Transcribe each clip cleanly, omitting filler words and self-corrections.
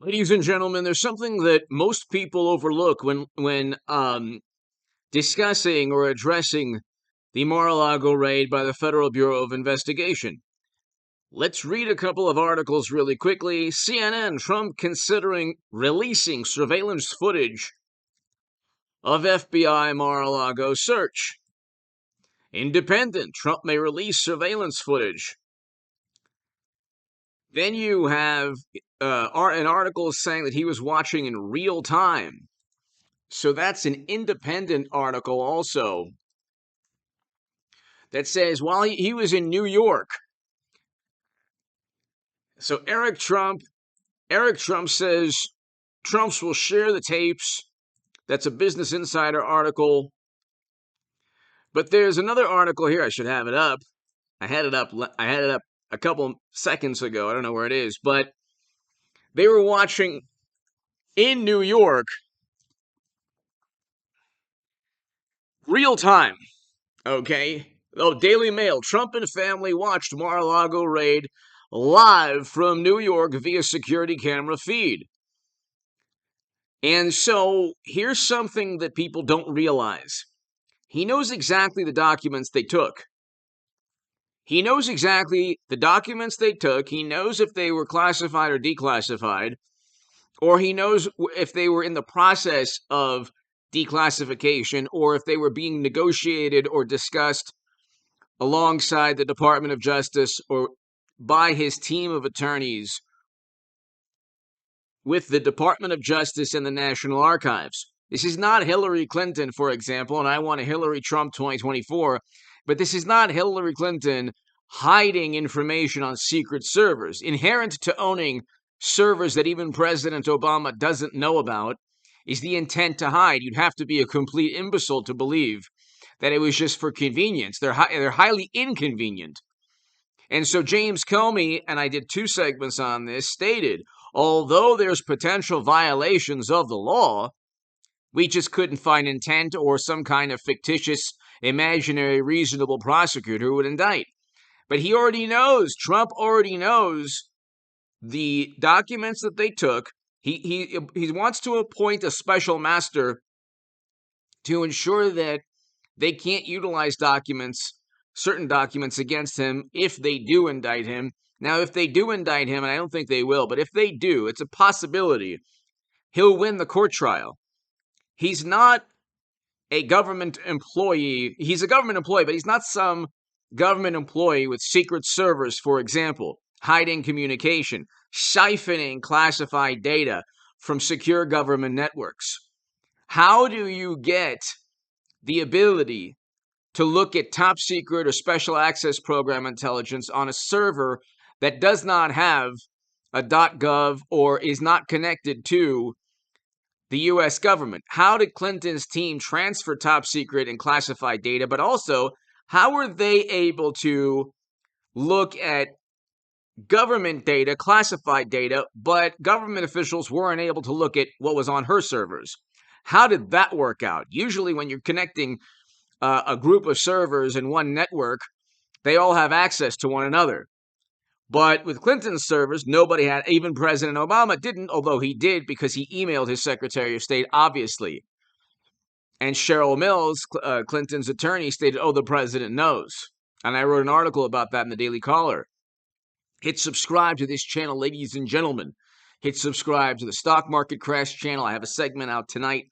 Ladies and gentlemen, there's something that most people overlook when discussing or addressing the Mar-a-Lago raid by the Federal Bureau of Investigation. Let's read a couple of articles really quickly. CNN, Trump considering releasing surveillance footage of FBI Mar-a-Lago search. Independent, Trump may release surveillance footage. Then you have an article saying that he was watching in real time. So that's an independent article also that says while he was in New York. So Eric Trump says Trumps will share the tapes. That's a Business Insider article. But there's another article here. I should have it up. I had it up a couple seconds ago. I don't know where it is, but they were watching in New York real time. Okay. Oh, Daily Mail. Trump and family watched Mar-a-Lago raid live from New York via security camera feed. And so here's something that people don't realize. He knows exactly the documents they took. He knows exactly the documents they took. He knows if they were classified or declassified, or he knows if they were in the process of declassification, or if they were being negotiated or discussed alongside the Department of Justice or by his team of attorneys with the Department of Justice and the National Archives. This is not Hillary Clinton, for example, and I want a Hillary Trump 2024, but this is not Hillary Clinton hiding information on secret servers. Inherent to owning servers that even President Obama doesn't know about is the intent to hide. You'd have to be a complete imbecile to believe that it was just for convenience. They're highly inconvenient. And so James Comey, and I did 2 segments on this, stated, although there's potential violations of the law, we just couldn't find intent or some kind of fictitious, imaginary, reasonable prosecutor who would indict. But he already knows, Trump already knows the documents that they took. He wants to appoint a special master to ensure that they can't utilize certain documents against him if they do indict him. Now, if they do indict him, and I don't think they will, but if they do, it's a possibility he'll win the court trial. He's not a government employee. He's a government employee, but he's not some government employee with secret servers, for example, hiding communication, siphoning classified data from secure government networks. How do you get the ability to look at top secret or special access program intelligence on a server that does not have a .gov or is not connected to the U.S. government? How did Clinton's team transfer top secret and classified data? But also, how were they able to look at government data, classified data, but government officials weren't able to look at what was on her servers? How did that work out? Usually when you're connecting a group of servers in one network, they all have access to one another. But with Clinton's servers, nobody had, even President Obama didn't, although he did because he emailed his Secretary of State, obviously. And Cheryl Mills, Clinton's attorney, stated, the president knows. And I wrote an article about that in the Daily Caller. Hit subscribe to this channel, ladies and gentlemen. Hit subscribe to the Stock Market Crash channel. I have a segment out tonight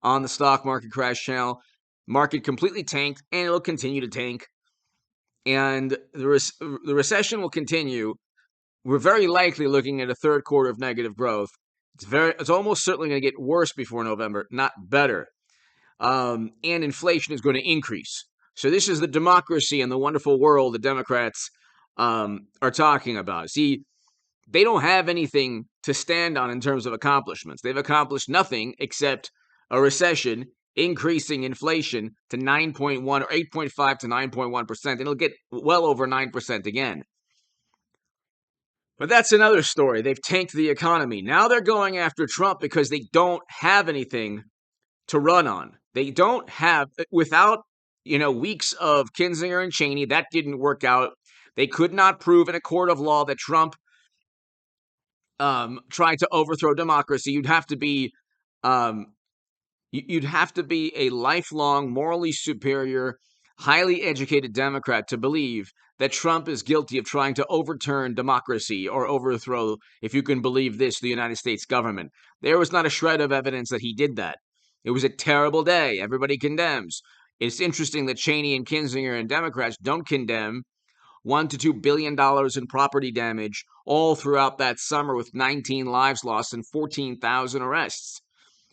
on the Stock Market Crash channel. Market completely tanked, and it'll continue to tank. And the recession will continue. We're very likely looking at a third quarter of negative growth. It's almost certainly going to get worse before November, not better. And inflation is going to increase. So this is the democracy and the wonderful world the Democrats are talking about. See, they don't have anything to stand on in terms of accomplishments. They've accomplished nothing except a recession, increasing inflation to 9.1 or 8.5 to 9.1%, and it'll get well over 9% again. But that's another story. They've tanked the economy. Now they're going after Trump because they don't have anything to run on. They don't have, without, weeks of Kinzinger and Cheney, that didn't work out. They could not prove in a court of law that Trump try to overthrow democracy, you'd have to be um, you'd have to be a lifelong, morally superior, highly educated Democrat to believe that Trump is guilty of trying to overturn democracy or overthrow, if you can believe this, the United States government. There was not a shred of evidence that he did that. It was a terrible day. Everybody condemns. It's interesting that Cheney and Kinzinger and Democrats don't condemn $1 to $2 billion in property damage all throughout that summer with 19 lives lost and 14,000 arrests.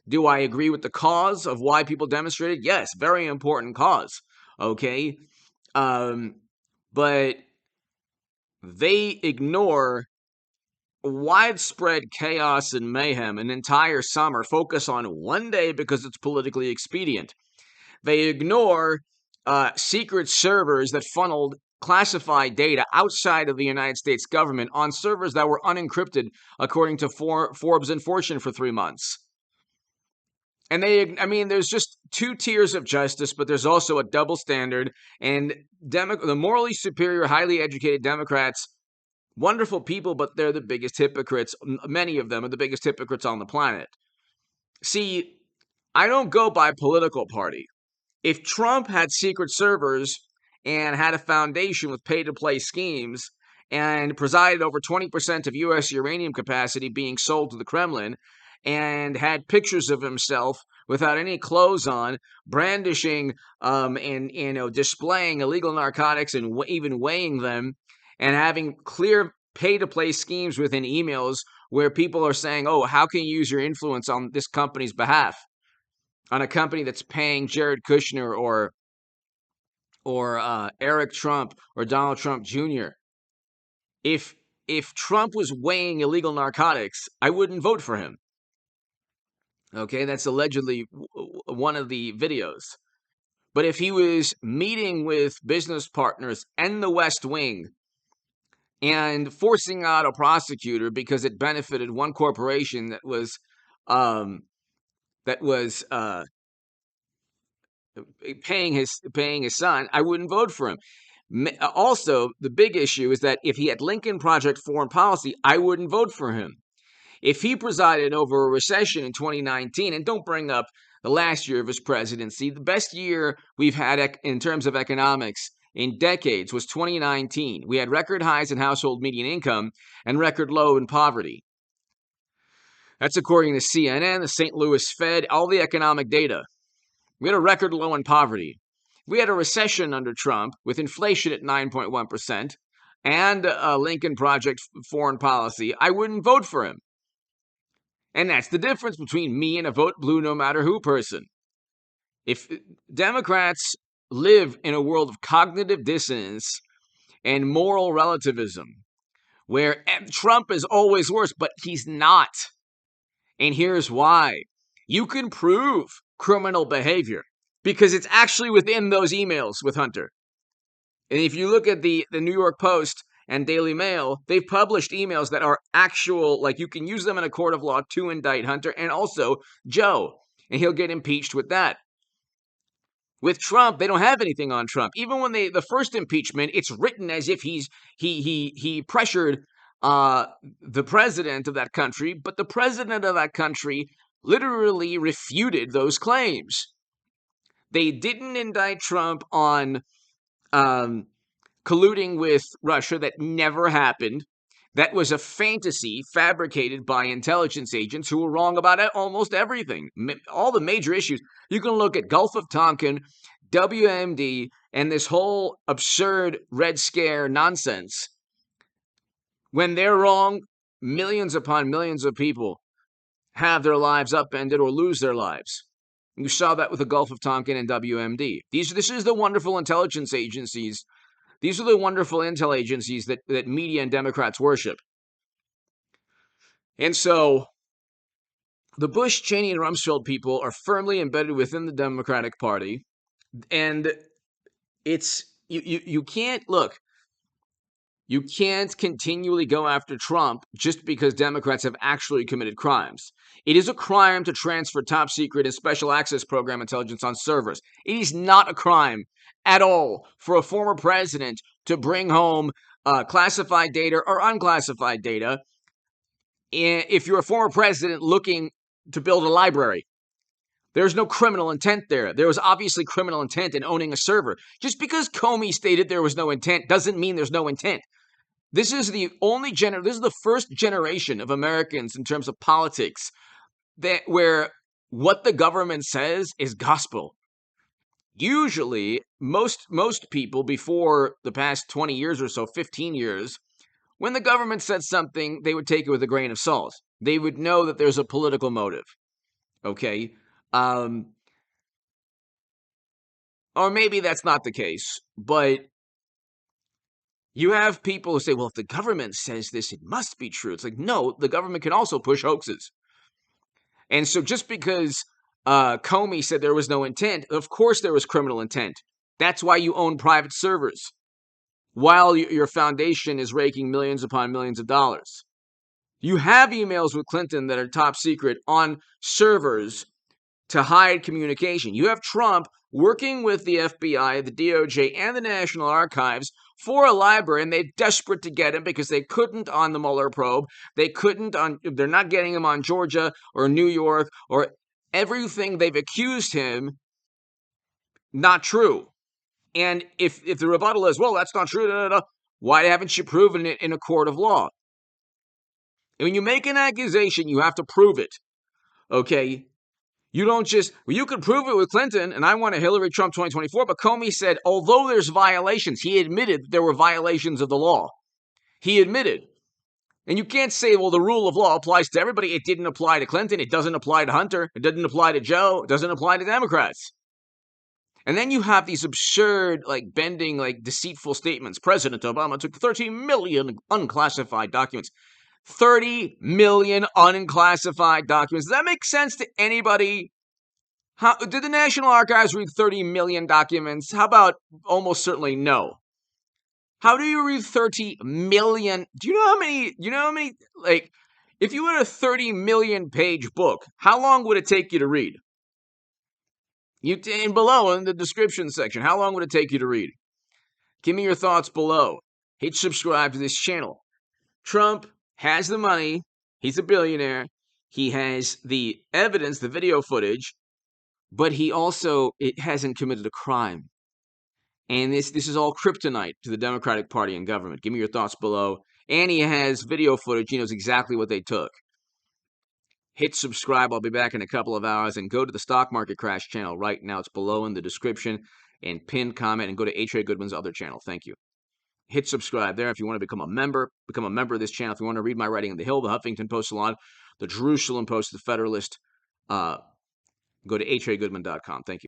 Do I agree with the cause of why people demonstrated? Yes, very important cause. Okay. But they ignore widespread chaos and mayhem an entire summer, focus on one day because it's politically expedient. They ignore secret servers that funneled classified data outside of the United States government on servers that were unencrypted, according to Forbes and Fortune for 3 months. And there's just two tiers of justice, but there's also a double standard. And the morally superior, highly educated Democrats, wonderful people, but they're the biggest hypocrites. Many of them are the biggest hypocrites on the planet. See, I don't go by political party. If Trump had secret servers and had a foundation with pay-to-play schemes and presided over 20% of U.S. uranium capacity being sold to the Kremlin, and had pictures of himself without any clothes on, brandishing and displaying illegal narcotics and even weighing them, and having clear pay-to-play schemes within emails where people are saying, "Oh, how can you use your influence on this company's behalf?" On a company that's paying Jared Kushner or Eric Trump or Donald Trump Jr. If Trump was weighing illegal narcotics, I wouldn't vote for him. Okay, that's allegedly one of the videos. But if he was meeting with business partners and the West Wing and forcing out a prosecutor because it benefited one corporation that was paying his son, I wouldn't vote for him. Also, the big issue is that if he had Lincoln Project foreign policy, I wouldn't vote for him. If he presided over a recession in 2019, and don't bring up the last year of his presidency, the best year we've had in terms of economics in decades was 2019. We had record highs in household median income and record low in poverty. That's according to CNN, the St. Louis Fed, all the economic data. We had a record low in poverty. We had a recession under Trump with inflation at 9.1% and a Lincoln Project foreign policy. I wouldn't vote for him. And that's the difference between me and a vote blue no matter who person. If Democrats live in a world of cognitive dissonance and moral relativism, where Trump is always worse, but he's not. And here's why. You can prove criminal behavior because it's actually within those emails with Hunter. And if you look at the New York Post and Daily Mail, they've published emails that are actual, like you can use them in a court of law to indict Hunter and also Joe, and he'll get impeached with that. With Trump, they don't have anything on Trump. Even when the first impeachment, it's written as if he pressured the president of that country, but the president of that country literally refuted those claims. They didn't indict Trump on colluding with Russia. That never happened. That was a fantasy fabricated by intelligence agents who were wrong about almost everything. All the major issues. You can look at Gulf of Tonkin, WMD, and this whole absurd Red Scare nonsense. When they're wrong, millions upon millions of people have their lives upended or lose their lives. You saw that with the Gulf of Tonkin and WMD. This is the wonderful intelligence agencies. These are the wonderful intel agencies that media and Democrats worship. And so the Bush, Cheney, and Rumsfeld people are firmly embedded within the Democratic Party. And it's you can't look. You can't continually go after Trump just because Democrats have actually committed crimes. It is a crime to transfer top secret and special access program intelligence on servers. It is not a crime at all for a former president to bring home classified data or unclassified data if you're a former president looking to build a library. There's no criminal intent there. There was obviously criminal intent in owning a server. Just because Comey stated there was no intent doesn't mean there's no intent. This is the first generation of Americans in terms of politics where what the government says is gospel. Usually, most people before the past 20 years or so, 15 years, when the government said something, they would take it with a grain of salt. They would know that there's a political motive. Okay? Or maybe that's not the case, but you have people who say, well, if the government says this, it must be true. It's like, no, the government can also push hoaxes. And so just because Comey said there was no intent, of course there was criminal intent. That's why you own private servers, while your foundation is raking millions upon millions of dollars. You have emails with Clinton that are top secret on servers to hide communication. You have Trump working with the FBI, the DOJ, and the National Archives for a library, and they're desperate to get him because they couldn't on the Mueller probe. They're not getting him on Georgia or New York or everything they've accused him, not true. And if the rebuttal is, well, that's not true, why haven't you proven it in a court of law? And when you make an accusation, you have to prove it, okay? You don't just, you could prove it with Clinton, and I want a Hillary Trump 2024, but Comey said, although there's violations, he admitted there were violations of the law. He admitted. And you can't say, well, the rule of law applies to everybody. It didn't apply to Clinton. It doesn't apply to Hunter. It doesn't apply to Joe. It doesn't apply to Democrats. And then you have these absurd, bending, deceitful statements. President Obama took 30 million unclassified documents. 30 million unclassified documents. Does that make sense to anybody? How did the National Archives read 30 million documents? How about almost certainly no? How do you read 30 million? Do you know how many, if you had a 30 million page book, how long would it take you to read? Below in the description section, how long would it take you to read? Give me your thoughts below. Hit subscribe to this channel. Trump has the money. He's a billionaire. He has the evidence, the video footage, but it hasn't committed a crime. And this is all kryptonite to the Democratic Party and government. Give me your thoughts below. And he has video footage. He knows exactly what they took. Hit subscribe. I'll be back in a couple of hours. And go to the Stock Market Crash channel right now. It's below in the description. And pin comment. And go to H.A. Goodman's other channel. Thank you. Hit subscribe there if you want to become a member. Become a member of this channel. If you want to read my writing in The Hill, the Huffington Post Salon, the Jerusalem Post, the Federalist, go to hagoodman.com. Thank you.